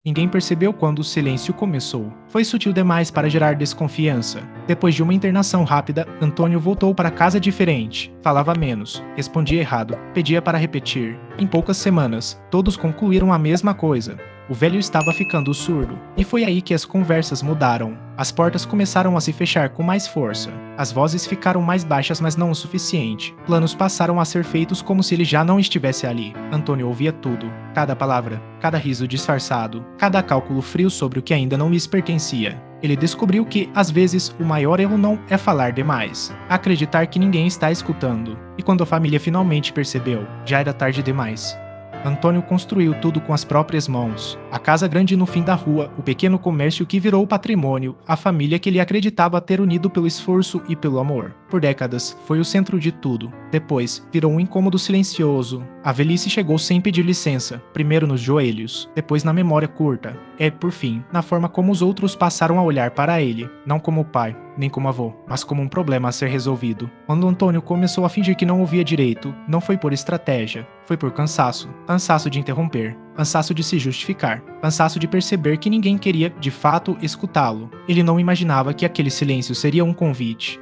Ninguém percebeu quando o silêncio começou. Foi sutil demais para gerar desconfiança. Depois de uma internação rápida, Antônio voltou para casa diferente. Falava menos, respondia errado, pedia para repetir. Em poucas semanas, todos concluíram a mesma coisa. O velho estava ficando surdo, e foi aí que as conversas mudaram. As portas começaram a se fechar com mais força. As vozes ficaram mais baixas, mas não o suficiente. Planos passaram a ser feitos como se ele já não estivesse ali. Antônio ouvia tudo. Cada palavra, cada riso disfarçado, cada cálculo frio sobre o que ainda não lhes pertencia. Ele descobriu que, às vezes, o maior erro não é falar demais. Acreditar que ninguém está escutando. E quando a família finalmente percebeu, já era tarde demais. Antônio construiu tudo com as próprias mãos. A casa grande no fim da rua, o pequeno comércio que virou patrimônio, a família que ele acreditava ter unido pelo esforço e pelo amor. Por décadas, foi o centro de tudo. Depois, virou um incômodo silencioso. A velhice chegou sem pedir licença, primeiro nos joelhos, depois na memória curta. E, por fim, na forma como os outros passaram a olhar para ele, não como pai, nem como avô, mas como um problema a ser resolvido. Quando Antônio começou a fingir que não ouvia direito, não foi por estratégia, foi por cansaço. Cansaço de interromper, cansaço de se justificar, cansaço de perceber que ninguém queria, de fato, escutá-lo. Ele não imaginava que aquele silêncio seria um convite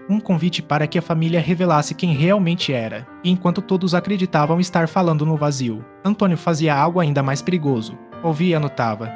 para que a família revelasse quem realmente era. E enquanto todos acreditavam estar falando no vazio, Antônio fazia algo ainda mais perigoso. Ouvia e anotava.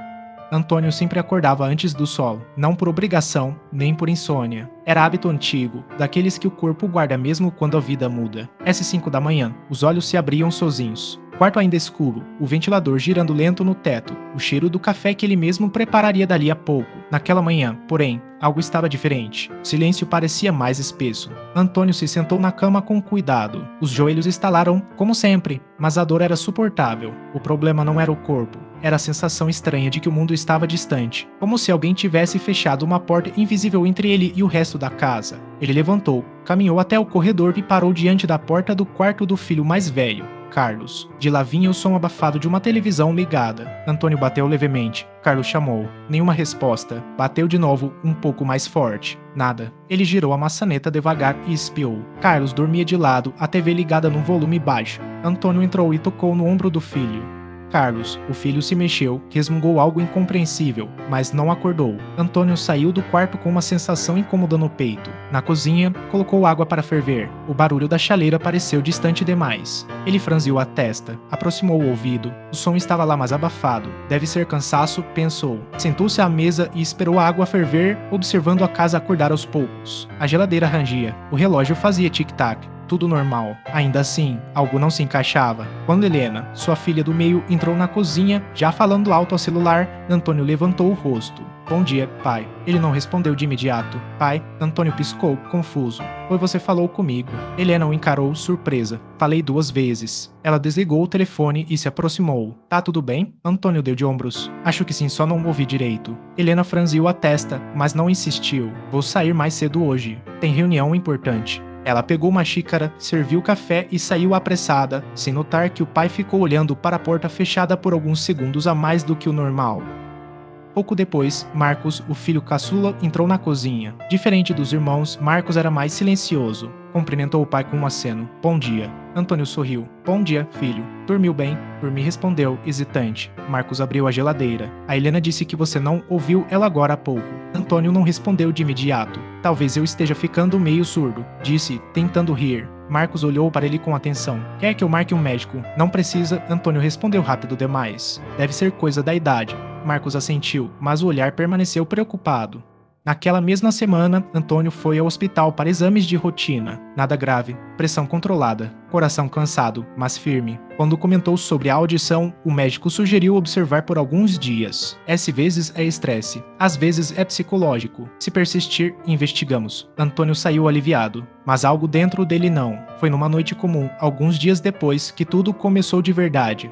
Antônio sempre acordava antes do sol, não por obrigação, nem por insônia. Era hábito antigo, daqueles que o corpo guarda mesmo quando a vida muda. Às 5 da manhã, os olhos se abriam sozinhos. Quarto ainda escuro, o ventilador girando lento no teto, o cheiro do café que ele mesmo prepararia dali a pouco. Naquela manhã, porém, algo estava diferente. O silêncio parecia mais espesso. Antônio se sentou na cama com cuidado. Os joelhos estalaram, como sempre, mas a dor era suportável. O problema não era o corpo. Era a sensação estranha de que o mundo estava distante, como se alguém tivesse fechado uma porta invisível entre ele e o resto da casa. Ele levantou, caminhou até o corredor e parou diante da porta do quarto do filho mais velho, Carlos. De lá vinha o som abafado de uma televisão ligada. Antônio bateu levemente. Carlos chamou. Nenhuma resposta. Bateu de novo, um pouco mais forte. Nada. Ele girou a maçaneta devagar e espiou. Carlos dormia de lado, a TV ligada num volume baixo. Antônio entrou e tocou no ombro do filho. Carlos, o filho se mexeu, resmungou algo incompreensível, mas não acordou. Antônio saiu do quarto com uma sensação incômoda no peito. Na cozinha, colocou água para ferver. O barulho da chaleira pareceu distante demais. Ele franziu a testa, aproximou o ouvido. O som estava lá mais abafado. Deve ser cansaço, pensou. Sentou-se à mesa e esperou a água ferver, observando a casa acordar aos poucos. A geladeira rangia. O relógio fazia tic-tac. Tudo normal. Ainda assim, algo não se encaixava. Quando Helena, sua filha do meio, entrou na cozinha, já falando alto ao celular, Antônio levantou o rosto. Bom dia, pai. Ele não respondeu de imediato. Pai, Antônio piscou, confuso. Foi você falou comigo. Helena o encarou, surpresa. Falei 2 vezes. Ela desligou o telefone e se aproximou. Tá tudo bem? Antônio deu de ombros. Acho que sim, só não ouvi direito. Helena franziu a testa, mas não insistiu. Vou sair mais cedo hoje. Tem reunião importante. Ela pegou uma xícara, serviu café e saiu apressada, sem notar que o pai ficou olhando para a porta fechada por alguns segundos a mais do que o normal. Pouco depois, Marcos, o filho caçula, entrou na cozinha. Diferente dos irmãos, Marcos era mais silencioso. Cumprimentou o pai com um aceno. Bom dia. Antônio sorriu. Bom dia, filho. Dormiu bem? Dormi, respondeu, hesitante. Marcos abriu a geladeira. A Helena disse que você não ouviu ela agora há pouco. Antônio não respondeu de imediato. Talvez eu esteja ficando meio surdo, disse, tentando rir. Marcos olhou para ele com atenção. Quer que eu marque um médico? Não precisa, Antônio respondeu rápido demais. Deve ser coisa da idade. Marcos assentiu, mas o olhar permaneceu preocupado. Naquela mesma semana, Antônio foi ao hospital para exames de rotina. Nada grave, pressão controlada, coração cansado, mas firme. Quando comentou sobre a audição, o médico sugeriu observar por alguns dias. Às vezes é estresse, às vezes é psicológico. Se persistir, investigamos. Antônio saiu aliviado, mas algo dentro dele não. Foi numa noite comum, alguns dias depois, que tudo começou de verdade.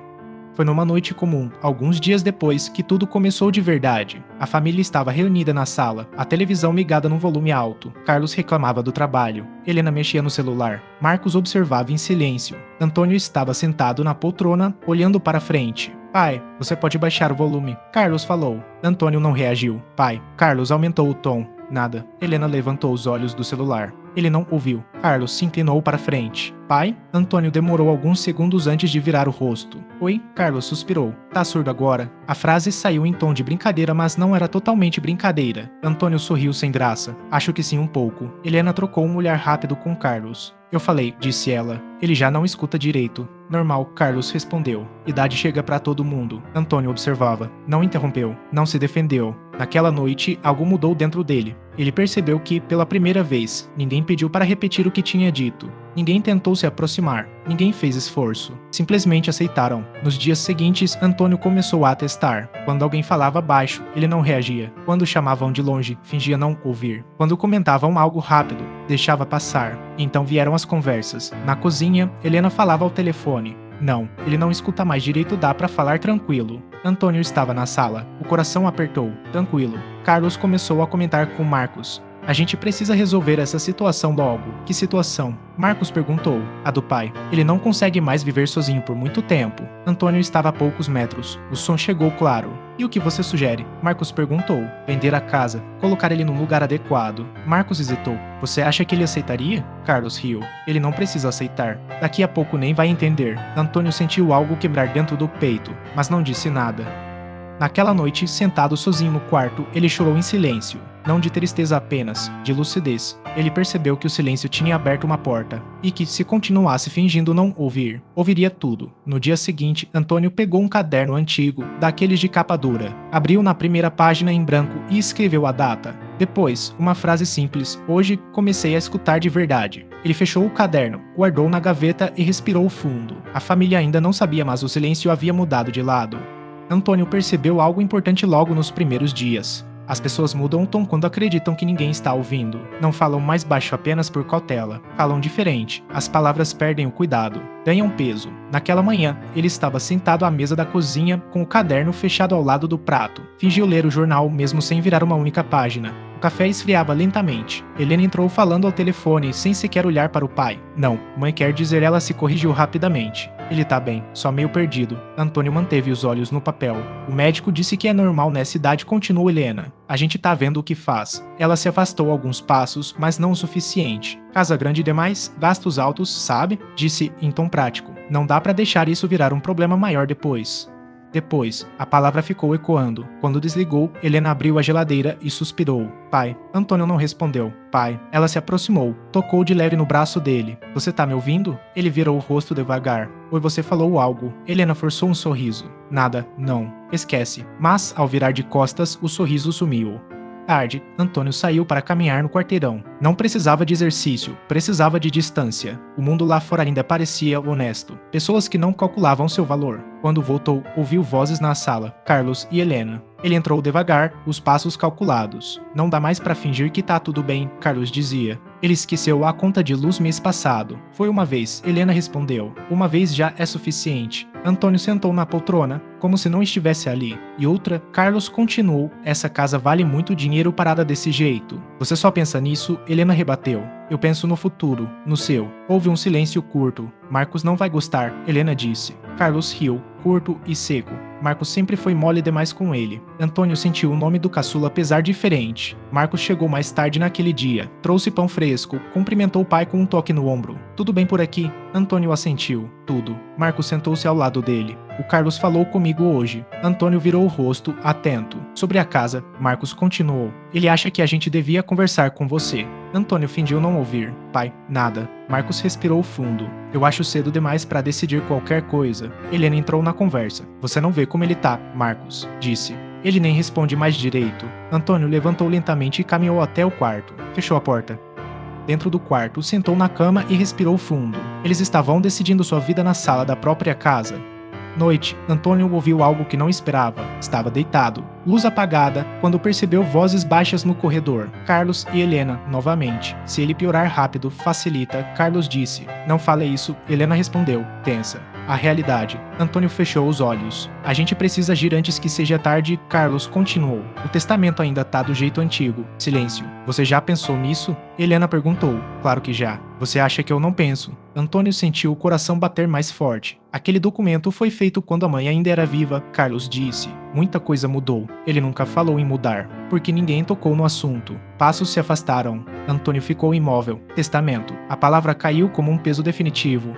Foi numa noite comum, alguns dias depois, que tudo começou de verdade. A família estava reunida na sala, a televisão ligada num volume alto. Carlos reclamava do trabalho. Helena mexia no celular. Marcos observava em silêncio. Antônio estava sentado na poltrona, olhando para frente. Pai, você pode baixar o volume. Carlos falou. Antônio não reagiu. Pai. Carlos aumentou o tom. Nada. Helena levantou os olhos do celular. Ele não ouviu. Carlos se inclinou para frente. Pai? Antônio demorou alguns segundos antes de virar o rosto. Oi? Carlos suspirou. Tá surdo agora? A frase saiu em tom de brincadeira, mas não era totalmente brincadeira. Antônio sorriu sem graça. Acho que sim, um pouco. Helena trocou um olhar rápido com Carlos. Eu falei, disse ela. Ele já não escuta direito. Normal, Carlos respondeu. Idade chega pra todo mundo. Antônio observava. Não interrompeu. Não se defendeu. Naquela noite, algo mudou dentro dele. Ele percebeu que, pela primeira vez, ninguém pediu para repetir o que tinha dito. Ninguém tentou se aproximar. Ninguém fez esforço. Simplesmente aceitaram. Nos dias seguintes, Antônio começou a testar. Quando alguém falava baixo, ele não reagia. Quando chamavam de longe, fingia não ouvir. Quando comentavam algo rápido, deixava passar. Então vieram as conversas. Na cozinha, Helena falava ao telefone. Não, ele não escuta mais direito, dá pra falar tranquilo. Antônio estava na sala. O coração apertou. Tranquilo. Carlos começou a comentar com Marcos. A gente precisa resolver essa situação logo. Que situação? Marcos perguntou. A do pai. Ele não consegue mais viver sozinho por muito tempo. Antônio estava a poucos metros. O som chegou claro. E o que você sugere? Marcos perguntou. Vender a casa. Colocar ele num lugar adequado. Marcos hesitou. Você acha que ele aceitaria? Carlos riu. Ele não precisa aceitar. Daqui a pouco nem vai entender. Antônio sentiu algo quebrar dentro do peito, mas não disse nada. Naquela noite, sentado sozinho no quarto, ele chorou em silêncio. Não de tristeza apenas, de lucidez. Ele percebeu que o silêncio tinha aberto uma porta, e que, se continuasse fingindo não ouvir, ouviria tudo. No dia seguinte, Antônio pegou um caderno antigo, daqueles de capa dura, abriu na primeira página em branco e escreveu a data. Depois, uma frase simples: hoje comecei a escutar de verdade. Ele fechou o caderno, guardou na gaveta e respirou fundo. A família ainda não sabia, mas o silêncio havia mudado de lado. Antônio percebeu algo importante logo nos primeiros dias. As pessoas mudam o tom quando acreditam que ninguém está ouvindo. Não falam mais baixo apenas por cautela. Falam diferente. As palavras perdem o cuidado. Ganham peso. Naquela manhã, ele estava sentado à mesa da cozinha com o caderno fechado ao lado do prato. Fingiu ler o jornal mesmo sem virar uma única página. O café esfriava lentamente. Helena entrou falando ao telefone sem sequer olhar para o pai. Não, mãe quer dizer, ela se corrigiu rapidamente. Ele tá bem, só meio perdido. Antônio manteve os olhos no papel. O médico disse que é normal nessa idade, continuou Helena. A gente tá vendo o que faz. Ela se afastou alguns passos, mas não o suficiente. Casa grande demais, gastos altos, sabe? Disse em tom prático. Não dá pra deixar isso virar um problema maior depois. Depois, a palavra ficou ecoando. Quando desligou, Helena abriu a geladeira e suspirou. Pai. Antônio não respondeu. Pai. Ela se aproximou, tocou de leve no braço dele. Você tá me ouvindo? Ele virou o rosto devagar. Oi, você falou algo. Helena forçou um sorriso. Nada, não. Esquece. Mas, ao virar de costas, o sorriso sumiu. Tarde, Antônio saiu para caminhar no quarteirão. Não precisava de exercício, precisava de distância. O mundo lá fora ainda parecia honesto. Pessoas que não calculavam seu valor. Quando voltou, ouviu vozes na sala, Carlos e Helena. Ele entrou devagar, os passos calculados. Não dá mais pra fingir que tá tudo bem, Carlos dizia. Ele esqueceu a conta de luz mês passado. Foi uma vez, Helena respondeu. Uma vez já é suficiente. Antônio sentou na poltrona, como se não estivesse ali. E outra, Carlos continuou. Essa casa vale muito dinheiro parada desse jeito. Você só pensa nisso? Helena rebateu. Eu penso no futuro, no seu. Houve um silêncio curto. Marcos não vai gostar, Helena disse. Carlos riu, curto e seco. Marcos sempre foi mole demais com ele. Antônio sentiu o nome do caçula pesar diferente. Marcos chegou mais tarde naquele dia. Trouxe pão fresco, cumprimentou o pai com um toque no ombro. Tudo bem por aqui? Antônio assentiu. Tudo. Marcos sentou-se ao lado dele. O Carlos falou comigo hoje. Antônio virou o rosto, atento. Sobre a casa, Marcos continuou. Ele acha que a gente devia conversar com você. Antônio fingiu não ouvir. Pai, nada. Marcos respirou fundo. Eu acho cedo demais para decidir qualquer coisa. Helena entrou na conversa. Você não vê como ele tá, Marcos, disse. Ele nem responde mais direito. Antônio levantou lentamente e caminhou até o quarto. Fechou a porta. Dentro do quarto, sentou na cama e respirou fundo. Eles estavam decidindo sua vida na sala da própria casa. Noite, Antônio ouviu algo que não esperava. Estava deitado. Luz apagada, quando percebeu vozes baixas no corredor. Carlos e Helena, novamente. Se ele piorar rápido, facilita, Carlos disse. Não fale isso, Helena respondeu, tensa. A realidade. Antônio fechou os olhos. A gente precisa agir antes que seja tarde, Carlos continuou. O testamento ainda tá do jeito antigo. Silêncio. Você já pensou nisso? Helena perguntou. Claro que já. Você acha que eu não penso? Antônio sentiu o coração bater mais forte. Aquele documento foi feito quando a mãe ainda era viva, Carlos disse. Muita coisa mudou. Ele nunca falou em mudar, porque ninguém tocou no assunto. Passos se afastaram. Antônio ficou imóvel. Testamento. A palavra caiu como um peso definitivo.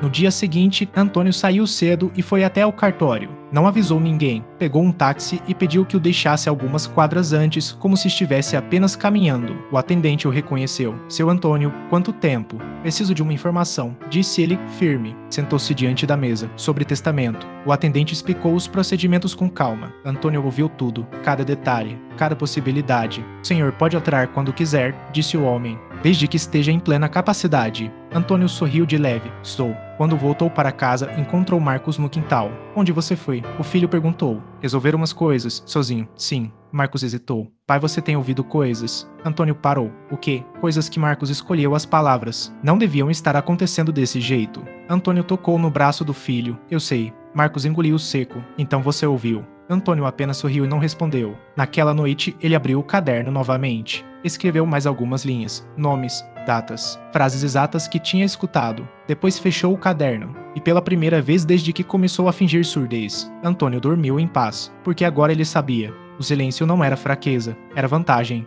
No dia seguinte, Antônio saiu cedo e foi até o cartório. Não avisou ninguém, pegou um táxi e pediu que o deixasse algumas quadras antes, como se estivesse apenas caminhando. O atendente o reconheceu. Seu Antônio, quanto tempo? Preciso de uma informação, disse ele, firme. Sentou-se diante da mesa, sobre testamento. O atendente explicou os procedimentos com calma. Antônio ouviu tudo, cada detalhe, cada possibilidade. O senhor pode alterar quando quiser, disse o homem, desde que esteja em plena capacidade. Antônio sorriu de leve. Estou. Quando voltou para casa, encontrou Marcos no quintal. Onde você foi? O filho perguntou. Resolver umas coisas. Sozinho. Sim. Marcos hesitou. Pai, você tem ouvido coisas? Antônio parou. O quê? Coisas que Marcos escolheu as palavras. Não deviam estar acontecendo desse jeito. Antônio tocou no braço do filho. Eu sei. Marcos engoliu seco. Então você ouviu. Antônio apenas sorriu e não respondeu. Naquela noite, ele abriu o caderno novamente. Escreveu mais algumas linhas, nomes, datas, frases exatas que tinha escutado. Depois fechou o caderno. E pela primeira vez desde que começou a fingir surdez, Antônio dormiu em paz, porque agora ele sabia. O silêncio não era fraqueza, era vantagem.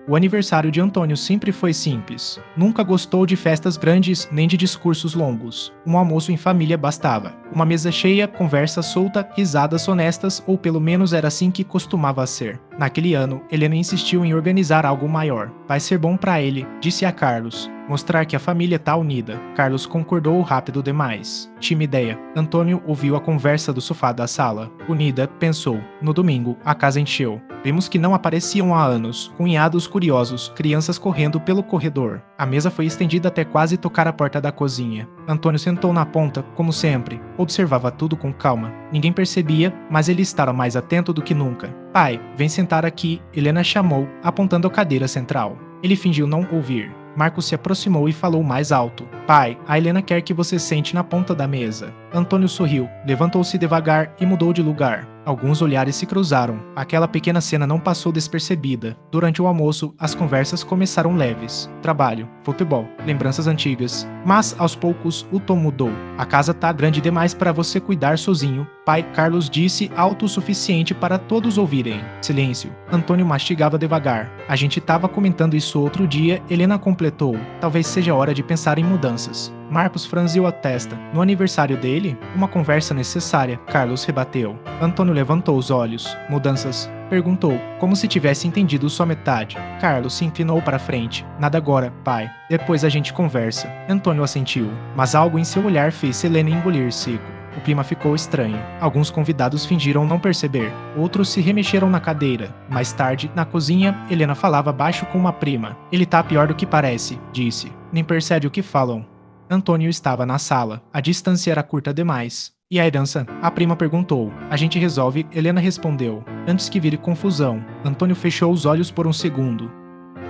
O aniversário de Antônio sempre foi simples. Nunca gostou de festas grandes nem de discursos longos. Um almoço em família bastava. Uma mesa cheia, conversa solta, risadas honestas, ou pelo menos era assim que costumava ser. Naquele ano, Helena insistiu em organizar algo maior. Vai ser bom pra ele, disse a Carlos. Mostrar que a família tá unida. Carlos concordou rápido demais. Tinha ideia. Antônio ouviu a conversa do sofá da sala. Unida, pensou. No domingo, a casa encheu. Vimos que não apareciam há anos. Cunhados curiosos, crianças correndo pelo corredor. A mesa foi estendida até quase tocar a porta da cozinha. Antônio sentou na ponta, como sempre. Observava tudo com calma. Ninguém percebia, mas ele estava mais atento do que nunca. Pai, vem sentar aqui, Helena chamou, apontando a cadeira central. Ele fingiu não ouvir. Marcos se aproximou e falou mais alto. Pai, a Helena quer que você sente na ponta da mesa. Antônio sorriu, levantou-se devagar e mudou de lugar. Alguns olhares se cruzaram. Aquela pequena cena não passou despercebida. Durante o almoço, as conversas começaram leves. Trabalho, futebol, lembranças antigas. Mas, aos poucos, o tom mudou. A casa tá grande demais para você cuidar sozinho. Pai, Carlos disse alto o suficiente para todos ouvirem. Silêncio. Antônio mastigava devagar. A gente tava comentando isso outro dia, Helena completou. Talvez seja hora de pensar em mudanças. Marcos franziu a testa. No aniversário dele? Uma conversa necessária, Carlos rebateu. Antônio levantou os olhos. Mudanças? Perguntou, como se tivesse entendido só metade. Carlos se inclinou para frente. Nada agora, pai. Depois a gente conversa. Antônio assentiu, mas algo em seu olhar fez Helena engolir seco. O clima ficou estranho. Alguns convidados fingiram não perceber. Outros se remexeram na cadeira. Mais tarde, na cozinha, Helena falava baixo com uma prima. Ele tá pior do que parece, disse. Nem percebe o que falam. Antônio estava na sala. A distância era curta demais. E a herança? A prima perguntou. A gente resolve, Helena respondeu. Antes que vire confusão. Antônio fechou os olhos por um segundo.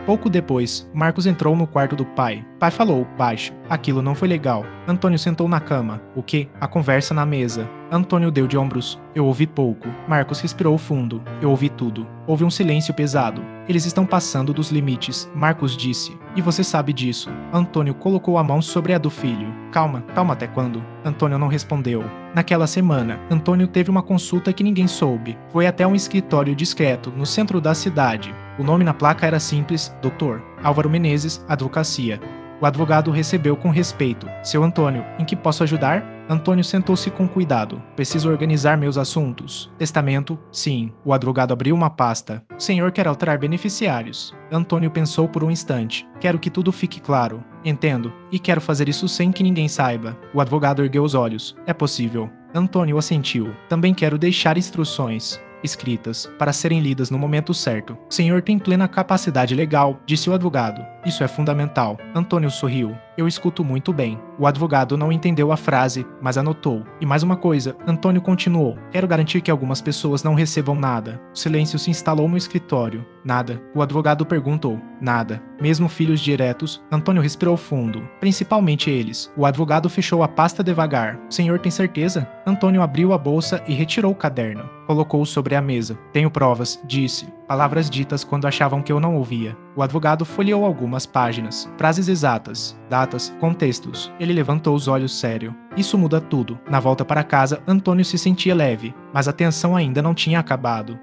Pouco depois, Marcos entrou no quarto do pai. Pai falou, baixo. Aquilo não foi legal. Antônio sentou na cama. O quê? A conversa na mesa. Antônio deu de ombros. Eu ouvi pouco. Marcos respirou fundo. Eu ouvi tudo. Houve um silêncio pesado. Eles estão passando dos limites, Marcos disse. E você sabe disso. Antônio colocou a mão sobre a do filho. Calma, calma até quando? Antônio não respondeu. Naquela semana, Antônio teve uma consulta que ninguém soube. Foi até um escritório discreto, no centro da cidade. O nome na placa era simples, Dr. Álvaro Menezes, Advocacia. O advogado recebeu com respeito. Seu Antônio, em que posso ajudar? Antônio sentou-se com cuidado. Preciso organizar meus assuntos. Testamento? Sim. O advogado abriu uma pasta. O senhor quer alterar beneficiários. Antônio pensou por um instante. Quero que tudo fique claro. Entendo. E quero fazer isso sem que ninguém saiba. O advogado ergueu os olhos. É possível. Antônio assentiu. Também quero deixar instruções escritas, para serem lidas no momento certo. O senhor tem plena capacidade legal, disse o advogado. Isso é fundamental. Antônio sorriu. Eu escuto muito bem. O advogado não entendeu a frase, mas anotou. E mais uma coisa, Antônio continuou. Quero garantir que algumas pessoas não recebam nada. O silêncio se instalou no escritório. Nada. O advogado perguntou. Nada. Mesmo filhos diretos, Antônio respirou fundo. Principalmente eles. O advogado fechou a pasta devagar. O senhor tem certeza? Antônio abriu a bolsa e retirou o caderno. Colocou-o sobre a mesa. Tenho provas, disse. palavras ditas quando achavam que eu não ouvia. O advogado folheou algumas páginas, frases exatas, datas, contextos. Ele levantou os olhos sério. Isso muda tudo. Na volta para casa, Antônio se sentia leve, mas a tensão ainda não tinha acabado.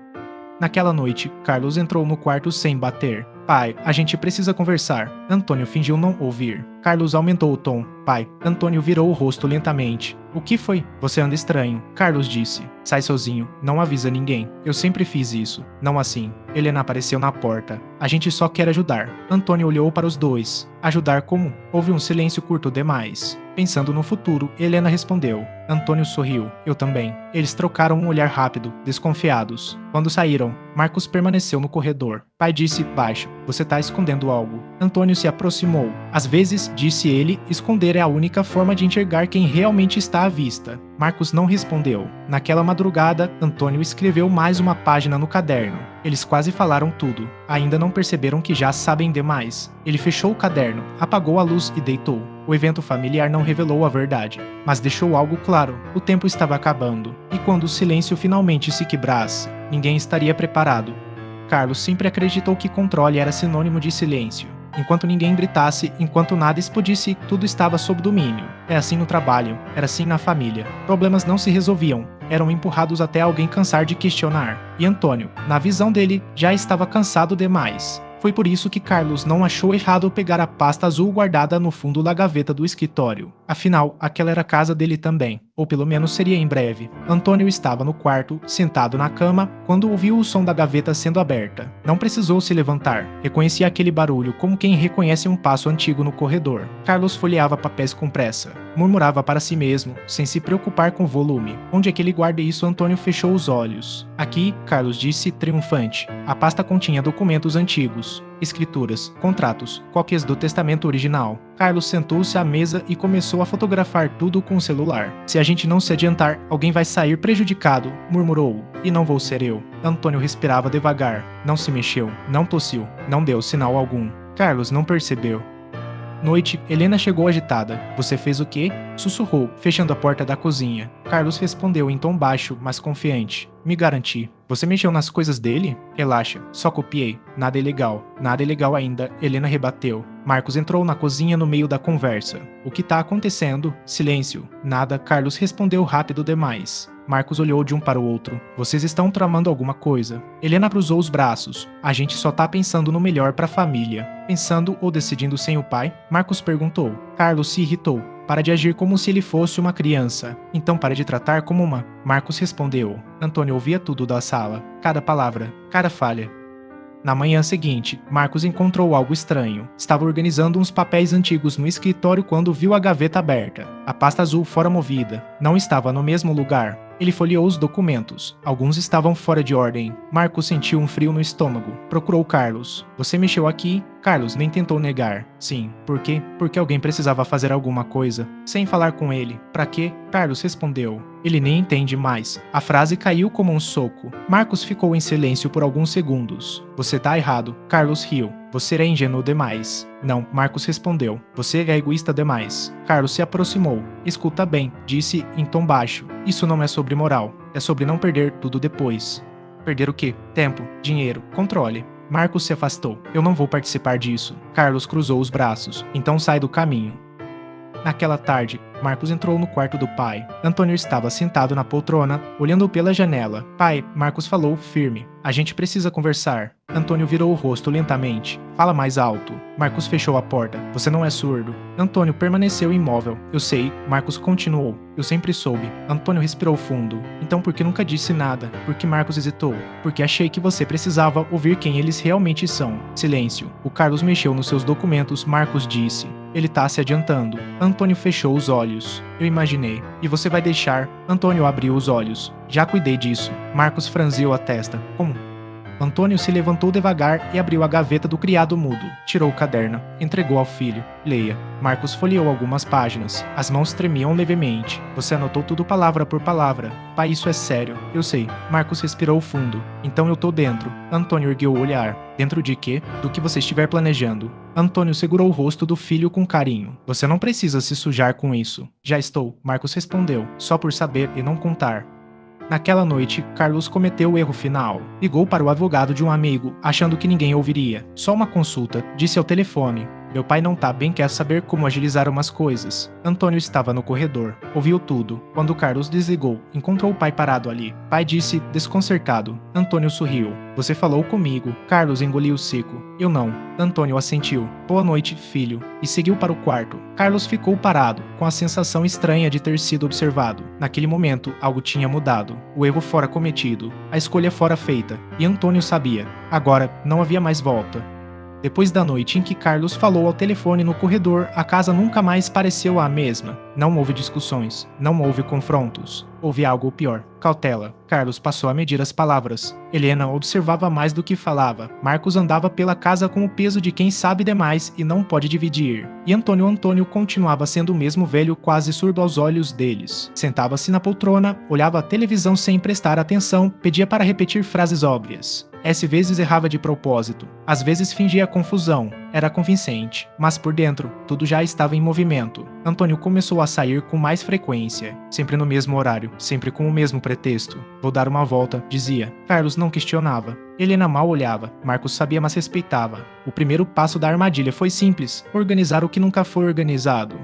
Naquela noite, Carlos entrou no quarto sem bater. Pai, a gente precisa conversar. Antônio fingiu não ouvir. Carlos aumentou o tom. Pai, Antônio virou o rosto lentamente. O que foi? Você anda estranho. Carlos disse. Sai sozinho, não avisa ninguém. Eu sempre fiz isso. Não assim. Helena apareceu na porta. A gente só quer ajudar. Antônio olhou para os dois. Ajudar como? Houve um silêncio curto demais. Pensando no futuro, Helena respondeu. Antônio sorriu. Eu também. Eles trocaram um olhar rápido, desconfiados. Quando saíram, Marcos permaneceu no corredor. Pai disse baixo. Você tá escondendo algo. Antônio se aproximou. Às vezes, disse ele, esconder é a única forma de enxergar quem realmente está à vista. Marcos não respondeu. Naquela madrugada, Antônio escreveu mais uma página no caderno. Eles quase falaram tudo. Ainda não perceberam que já sabem demais. Ele fechou o caderno, apagou a luz e deitou. O evento familiar não revelou a verdade, mas deixou algo claro. O tempo estava acabando. E quando o silêncio finalmente se quebrasse, ninguém estaria preparado. Carlos sempre acreditou que controle era sinônimo de silêncio. Enquanto ninguém gritasse, enquanto nada explodisse, tudo estava sob domínio. É assim no trabalho, era assim na família. Problemas não se resolviam, eram empurrados até alguém cansar de questionar. E Antônio, na visão dele, já estava cansado demais. Foi por isso que Carlos não achou errado pegar a pasta azul guardada no fundo da gaveta do escritório. Afinal, aquela era a casa dele também, ou pelo menos seria em breve. Antônio estava no quarto, sentado na cama, quando ouviu o som da gaveta sendo aberta. Não precisou se levantar. Reconhecia aquele barulho como quem reconhece um passo antigo no corredor. Carlos folheava papéis com pressa. Murmurava para si mesmo, sem se preocupar com o volume. Onde é que ele guarda isso? Antônio fechou os olhos. Aqui, Carlos disse triunfante. A pasta continha documentos antigos. Escrituras, contratos, cópias do testamento original. Carlos sentou-se à mesa e começou a fotografar tudo com o celular. Se a gente não se adiantar, alguém vai sair prejudicado, murmurou. E não vou ser eu. Antônio respirava devagar. Não se mexeu, não tossiu, não deu sinal algum. Carlos não percebeu. Noite, Helena chegou agitada. Você fez o quê? Sussurrou, fechando a porta da cozinha. Carlos respondeu em tom baixo, mas confiante. Me garanti. Você mexeu nas coisas dele? Relaxa, só copiei. Nada é legal ainda, Helena rebateu. Marcos entrou na cozinha no meio da conversa. O que tá acontecendo? Silêncio. Nada, Carlos respondeu rápido demais. Marcos olhou de um para o outro. Vocês estão tramando alguma coisa. Helena cruzou os braços. A gente só tá pensando no melhor pra família. Pensando ou decidindo sem o pai? Marcos perguntou. Carlos se irritou. Para de agir como se ele fosse uma criança. Então pare de tratar como uma. Marcos respondeu. Antônio ouvia tudo da sala. Cada palavra, cada falha. Na manhã seguinte, Marcos encontrou algo estranho. Estava organizando uns papéis antigos no escritório quando viu a gaveta aberta. A pasta azul fora movida. Não estava no mesmo lugar. Ele folheou os documentos. Alguns estavam fora de ordem. Marcos sentiu um frio no estômago. Procurou Carlos. Você mexeu aqui? Carlos nem tentou negar. Sim. Por quê? Porque alguém precisava fazer alguma coisa. Sem falar com ele. Pra quê? Carlos respondeu. Ele nem entende mais. A frase caiu como um soco. Marcos ficou em silêncio por alguns segundos. Você tá errado. Carlos riu. Você é ingênuo demais. Não, Marcos respondeu. Você é egoísta demais. Carlos se aproximou. Escuta bem, disse em tom baixo. Isso não é sobre moral. É sobre não perder tudo depois. Perder o quê? Tempo, dinheiro, controle. Marcos se afastou. Eu não vou participar disso. Carlos cruzou os braços. Então sai do caminho. Naquela tarde, Marcos entrou no quarto do pai. Antônio estava sentado na poltrona, olhando pela janela. Pai, Marcos falou firme. A gente precisa conversar. Antônio virou o rosto lentamente. Fala mais alto. Marcos fechou a porta. Você não é surdo. Antônio permaneceu imóvel. Eu sei. Marcos continuou. Eu sempre soube. Antônio respirou fundo. Então por que nunca disse nada? Porque Marcos hesitou. Porque achei que você precisava ouvir quem eles realmente são. Silêncio. O Carlos mexeu nos seus documentos. Marcos disse. Ele tá se adiantando. Antônio fechou os olhos. Eu imaginei. E você vai deixar? Antônio abriu os olhos. Já cuidei disso. Marcos franziu a testa. Como? Antônio se levantou devagar e abriu a gaveta do criado mudo. Tirou o caderno. Entregou ao filho. Leia. Marcos folheou algumas páginas. As mãos tremiam levemente. Você anotou tudo palavra por palavra. Pai, isso é sério. Eu sei. Marcos respirou fundo. Então eu tô dentro. Antônio ergueu o olhar. Dentro de quê? Do que você estiver planejando. Antônio segurou o rosto do filho com carinho. Você não precisa se sujar com isso. Já estou. Marcos respondeu. Só por saber e não contar. Naquela noite, Carlos cometeu o erro final. Ligou para o advogado de um amigo, achando que ninguém ouviria. Só uma consulta, disse ao telefone. Meu pai não tá bem, quer saber como agilizar umas coisas. Antônio estava no corredor. Ouviu tudo. Quando Carlos desligou, encontrou o pai parado ali. Pai disse, desconcertado. Antônio sorriu. Você falou comigo. Carlos engoliu seco. Eu não. Antônio assentiu. Boa noite, filho. E seguiu para o quarto. Carlos ficou parado, com a sensação estranha de ter sido observado. Naquele momento, algo tinha mudado. O erro fora cometido. A escolha fora feita. E Antônio sabia. Agora, não havia mais volta. Depois da noite em que Carlos falou ao telefone no corredor, a casa nunca mais pareceu a mesma. Não houve discussões, não houve confrontos. Houve algo pior, cautela. Carlos passou a medir as palavras. Helena observava mais do que falava. Marcos andava pela casa com o peso de quem sabe demais e não pode dividir. E Antônio continuava sendo o mesmo velho quase surdo aos olhos deles. Sentava-se na poltrona, olhava a televisão sem prestar atenção, pedia para repetir frases óbvias. Às vezes errava de propósito, às vezes fingia confusão, era convincente, mas por dentro, tudo já estava em movimento. Antônio começou a sair com mais frequência, sempre no mesmo horário, sempre com o mesmo pretexto. Vou dar uma volta, dizia. Carlos não questionava. Helena mal olhava, Marcos sabia, mas respeitava. O primeiro passo da armadilha foi simples, organizar o que nunca foi organizado.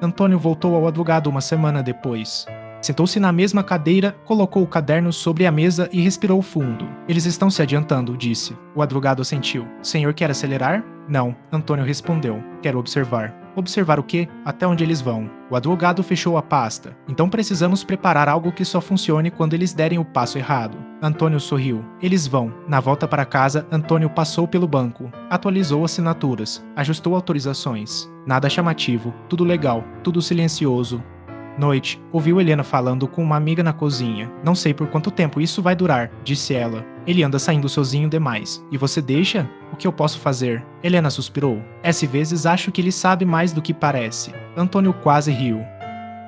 Antônio voltou ao advogado uma semana depois. Sentou-se na mesma cadeira, colocou o caderno sobre a mesa e respirou fundo. Eles estão se adiantando, disse. O advogado assentiu. O senhor quer acelerar? Não, Antônio respondeu. Quero observar. Observar o quê? Até onde eles vão. O advogado fechou a pasta. Então precisamos preparar algo que só funcione quando eles derem o passo errado. Antônio sorriu. Eles vão. Na volta para casa, Antônio passou pelo banco. Atualizou assinaturas. Ajustou autorizações. Nada chamativo. Tudo legal. Tudo silencioso. Noite, ouviu Helena falando com uma amiga na cozinha. Não sei por quanto tempo isso vai durar, disse ela. Ele anda saindo sozinho demais. E você deixa? O que eu posso fazer? Helena suspirou. Às vezes acho que ele sabe mais do que parece. Antônio quase riu.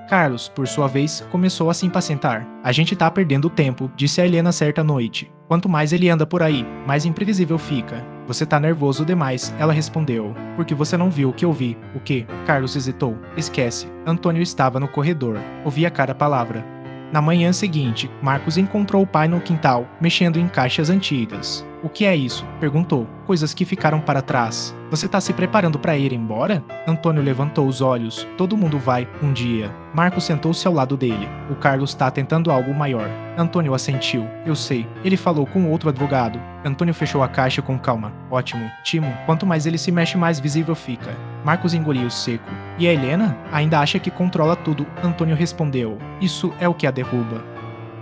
Carlos, por sua vez, começou a se impacientar. A gente tá perdendo tempo, disse a Helena certa noite. Quanto mais ele anda por aí, mais imprevisível fica. Você tá nervoso demais, ela respondeu. Porque você não viu o que eu vi. O quê? Carlos hesitou. Esquece. Antônio estava no corredor. Ouvia cada palavra. Na manhã seguinte, Marcos encontrou o pai no quintal, mexendo em caixas antigas. O que é isso? Perguntou. Coisas que ficaram para trás. Você tá se preparando para ir embora? Antônio levantou os olhos. Todo mundo vai, um dia. Marcos sentou-se ao lado dele. O Carlos tá tentando algo maior. Antônio assentiu. Eu sei. Ele falou com outro advogado. Antônio fechou a caixa com calma. Ótimo. Timo, quanto mais ele se mexe, mais visível fica. Marcos engoliu seco. E a Helena? Ainda acha que controla tudo. Antônio respondeu. Isso é o que a derruba.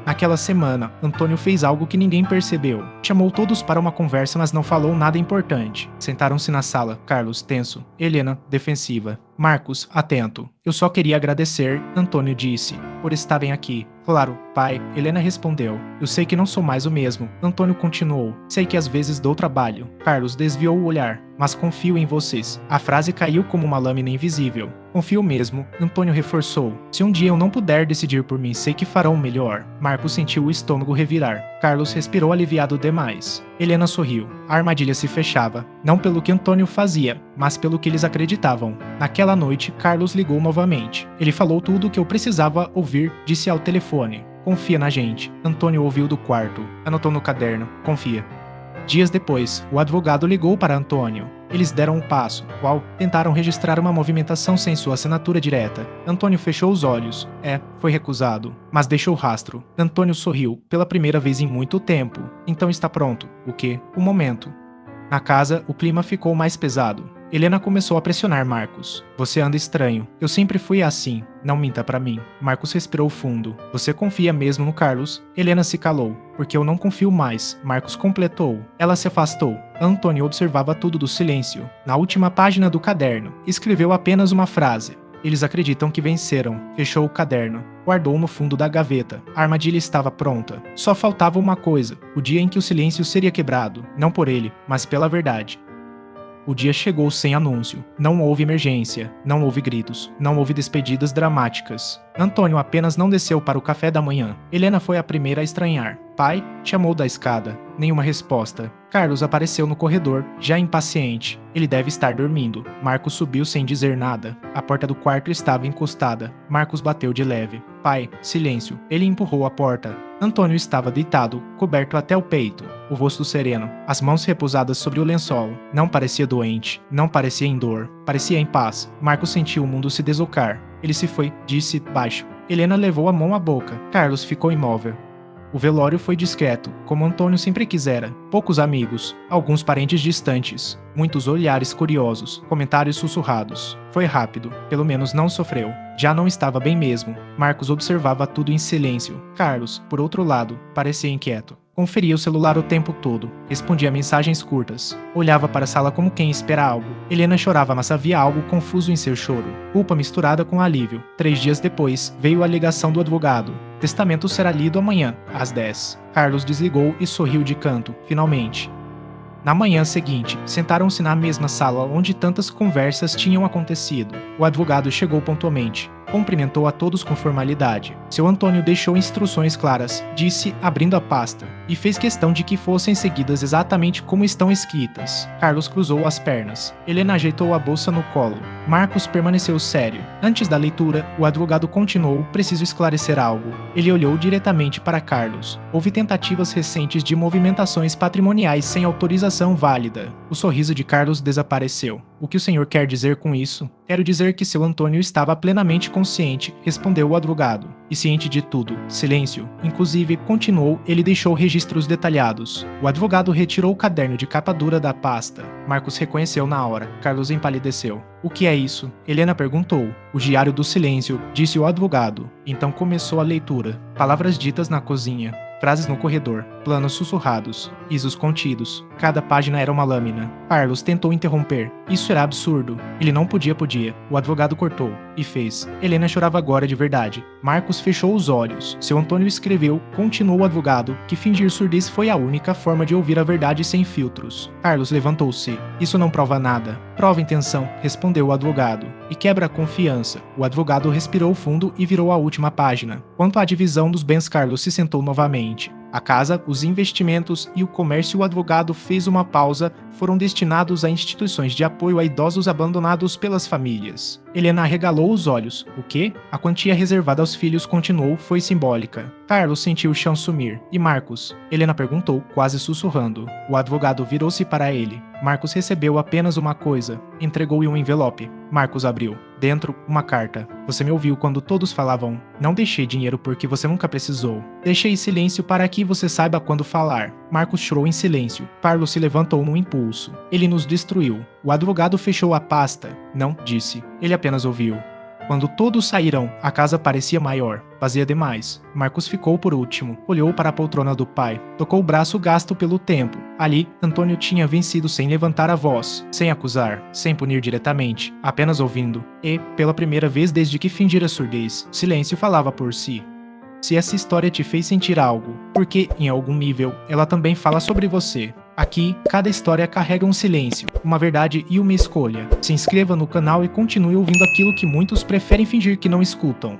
Naquela semana, Antônio fez algo que ninguém percebeu. Chamou todos para uma conversa, mas não falou nada importante. Sentaram-se na sala, Carlos tenso, Helena defensiva. Marcos, atento. Eu só queria agradecer, Antônio disse, por estarem aqui. Claro, pai, Helena respondeu. Eu sei que não sou mais o mesmo, Antônio continuou. Sei que às vezes dou trabalho. Carlos desviou o olhar, mas confio em vocês. A frase caiu como uma lâmina invisível. Confio mesmo, Antônio reforçou. Se um dia eu não puder decidir por mim, sei que farão o melhor. Marcos sentiu o estômago revirar. Carlos respirou aliviado demais. Helena sorriu. A armadilha se fechava, não pelo que Antônio fazia, mas pelo que eles acreditavam. Naquela noite, Carlos ligou novamente. Ele falou tudo o que eu precisava ouvir, disse ao telefone. Confia na gente. Antônio ouviu do quarto. Anotou no caderno. Confia. Dias depois, o advogado ligou para Antônio. Eles deram um passo. Tentaram registrar uma movimentação sem sua assinatura direta. Antônio fechou os olhos. Foi recusado. Mas deixou rastro. Antônio sorriu, pela primeira vez em muito tempo. Então está pronto. O quê? O momento. Na casa, o clima ficou mais pesado. Helena começou a pressionar Marcos. Você anda estranho. Eu sempre fui assim. Não minta pra mim. Marcos respirou fundo. Você confia mesmo no Carlos? Helena se calou. Porque eu não confio mais. Marcos completou. Ela se afastou. Antônio observava tudo do silêncio. Na última página do caderno, escreveu apenas uma frase. Eles acreditam que venceram. Fechou o caderno. Guardou no fundo da gaveta. A armadilha estava pronta. Só faltava uma coisa. O dia em que o silêncio seria quebrado. Não por ele, mas pela verdade. O dia chegou sem anúncio. Não houve emergência, não houve gritos, não houve despedidas dramáticas. Antônio apenas não desceu para o café da manhã. Helena foi a primeira a estranhar. Pai, chamou da escada. Nenhuma resposta. Carlos apareceu no corredor, já impaciente. Ele deve estar dormindo. Marcos subiu sem dizer nada. A porta do quarto estava encostada. Marcos bateu de leve. Pai, silêncio. Ele empurrou a porta. Antônio estava deitado, coberto até o peito, o rosto sereno, as mãos repousadas sobre o lençol. Não parecia doente, não parecia em dor, parecia em paz. Marcos sentiu o mundo se deslocar. Ele se foi, disse baixo. Helena levou a mão à boca. Carlos ficou imóvel. O velório foi discreto, como Antônio sempre quisera. Poucos amigos, alguns parentes distantes, muitos olhares curiosos, comentários sussurrados. Foi rápido, pelo menos não sofreu. Já não estava bem mesmo. Marcos observava tudo em silêncio. Carlos, por outro lado, parecia inquieto. Conferia o celular o tempo todo, respondia mensagens curtas, olhava para a sala como quem espera algo. Helena chorava, mas havia algo confuso em seu choro, culpa misturada com alívio. 3 dias depois, veio a ligação do advogado. Testamento será lido amanhã, às 10. Carlos desligou e sorriu de canto, finalmente. Na manhã seguinte, sentaram-se na mesma sala onde tantas conversas tinham acontecido. O advogado chegou pontualmente. Cumprimentou a todos com formalidade. Seu Antônio deixou instruções claras, disse, abrindo a pasta, e fez questão de que fossem seguidas exatamente como estão escritas. Carlos cruzou as pernas. Helena ajeitou a bolsa no colo. Marcos permaneceu sério. Antes da leitura, o advogado continuou, preciso esclarecer algo. Ele olhou diretamente para Carlos. Houve tentativas recentes de movimentações patrimoniais sem autorização válida. O sorriso de Carlos desapareceu. O que o senhor quer dizer com isso? Quero dizer que seu Antônio estava plenamente consciente, respondeu o advogado. E ciente de tudo. Silêncio. Inclusive, continuou, ele deixou registros detalhados. O advogado retirou o caderno de capa dura da pasta. Marcos reconheceu na hora. Carlos empalideceu. O que é isso? Helena perguntou. O diário do silêncio, disse o advogado. Então começou a leitura. Palavras ditas na cozinha. Frases no corredor, planos sussurrados, risos contidos. Cada página era uma lâmina. Carlos tentou interromper. Isso era absurdo. Ele não podia. O advogado cortou. E fez. Helena chorava agora de verdade. Marcos fechou os olhos. Seu Antônio escreveu, continuou o advogado, que fingir surdez foi a única forma de ouvir a verdade sem filtros. Carlos levantou-se. Isso não prova nada. Prova intenção, respondeu o advogado. E quebra a confiança. O advogado respirou fundo e virou a última página. Quanto à divisão dos bens, Carlos se sentou novamente. A casa, os investimentos e o comércio. O advogado fez uma pausa, foram destinados a instituições de apoio a idosos abandonados pelas famílias. Helena arregalou os olhos. O quê? A quantia reservada aos filhos continuou, foi simbólica. Carlos sentiu o chão sumir. E Marcos? Helena perguntou, quase sussurrando. O advogado virou-se para ele. Marcos recebeu apenas uma coisa. Entregou-lhe um envelope. Marcos abriu. Dentro, uma carta. Você me ouviu quando todos falavam. Não deixei dinheiro porque você nunca precisou. Deixei silêncio para que você saiba quando falar. Marcos chorou em silêncio. Carlos se levantou num impulso. Ele nos destruiu. O advogado fechou a pasta. Não, disse. Ele apenas ouviu. Quando todos saíram, a casa parecia maior, vazia demais. Marcos ficou por último, olhou para a poltrona do pai, tocou o braço gasto pelo tempo. Ali, Antônio tinha vencido sem levantar a voz, sem acusar, sem punir diretamente, apenas ouvindo. E, pela primeira vez desde que fingira surdez, silêncio falava por si. Se essa história te fez sentir algo, porque, em algum nível, ela também fala sobre você. Aqui, cada história carrega um silêncio, uma verdade e uma escolha. Se inscreva no canal e continue ouvindo aquilo que muitos preferem fingir que não escutam.